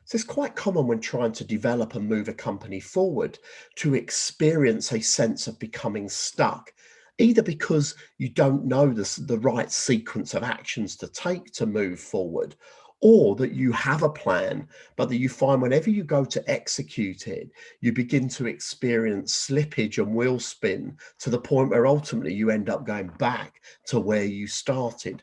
So it's quite common when trying to develop and move a company forward to experience a sense of becoming stuck, either because you don't know the right sequence of actions to take to move forward, or that you have a plan, but that you find whenever you go to execute it, you begin to experience slippage and wheel spin to the point where ultimately you end up going back to where you started.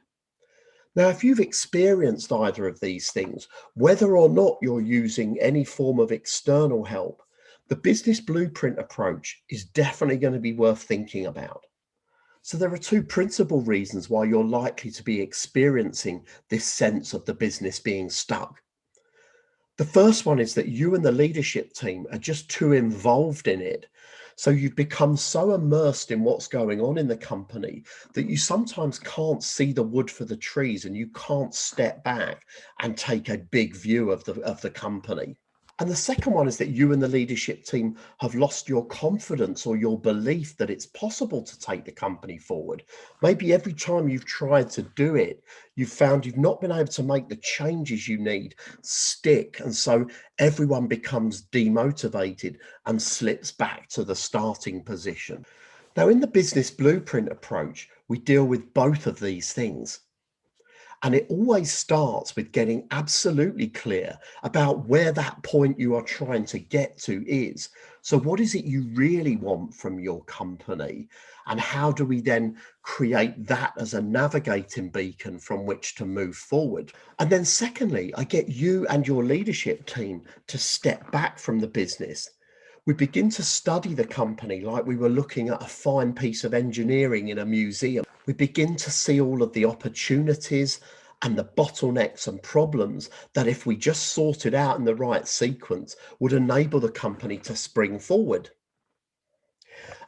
Now, if you've experienced either of these things, whether or not you're using any form of external help, the business blueprint approach is definitely going to be worth thinking about. So, there are two principal reasons why you're likely to be experiencing this sense of the business being stuck. The first one is that you and the leadership team are just too involved in it. So you've become so immersed in what's going on in the company that you sometimes can't see the wood for the trees and you can't step back and take a big view of the company. And the second one is that you and the leadership team have lost your confidence or your belief that it's possible to take the company forward. Maybe every time you've tried to do it, you've found you've not been able to make the changes you need stick. And so everyone becomes demotivated and slips back to the starting position. Now, in the business blueprint approach, we deal with both of these things. And it always starts with getting absolutely clear about where that point you are trying to get to is. So, what is it you really want from your company? And how do we then create that as a navigating beacon from which to move forward? And then, secondly, I get you and your leadership team to step back from the business. We begin to study the company like we were looking at a fine piece of engineering in a museum. We begin to see all of the opportunities and the bottlenecks and problems that, if we just sorted out in the right sequence, would enable the company to spring forward.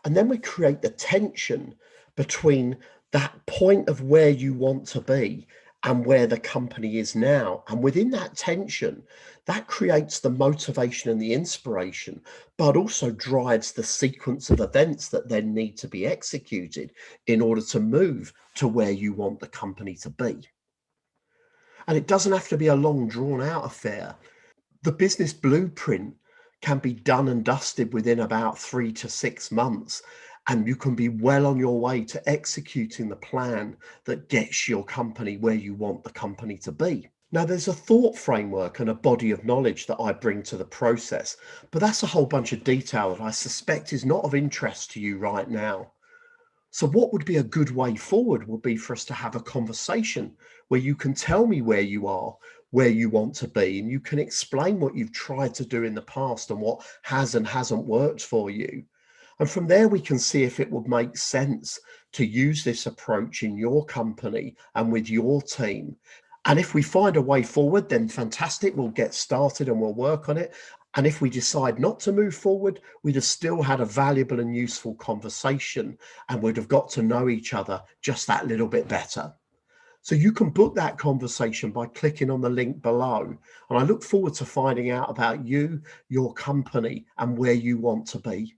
And then we create the tension between that point of where you want to be and where the company is now. And within that tension, that creates the motivation and the inspiration, but also drives the sequence of events that then need to be executed in order to move to where you want the company to be. And it doesn't have to be a long, drawn out affair. The business blueprint can be done and dusted within about 3 to 6 months, and you can be well on your way to executing the plan that gets your company where you want the company to be. Now, there's a thought framework and a body of knowledge that I bring to the process, but that's a whole bunch of detail that I suspect is not of interest to you right now. So, what would be a good way forward would be for us to have a conversation where you can tell me where you are, where you want to be, and you can explain what you've tried to do in the past and what has and hasn't worked for you. And from there, we can see if it would make sense to use this approach in your company and with your team. And if we find a way forward, then fantastic, we'll get started and we'll work on it. And if we decide not to move forward, we'd have still had a valuable and useful conversation and we'd have got to know each other just that little bit better. So you can book that conversation by clicking on the link below. And I look forward to finding out about you, your company, and where you want to be.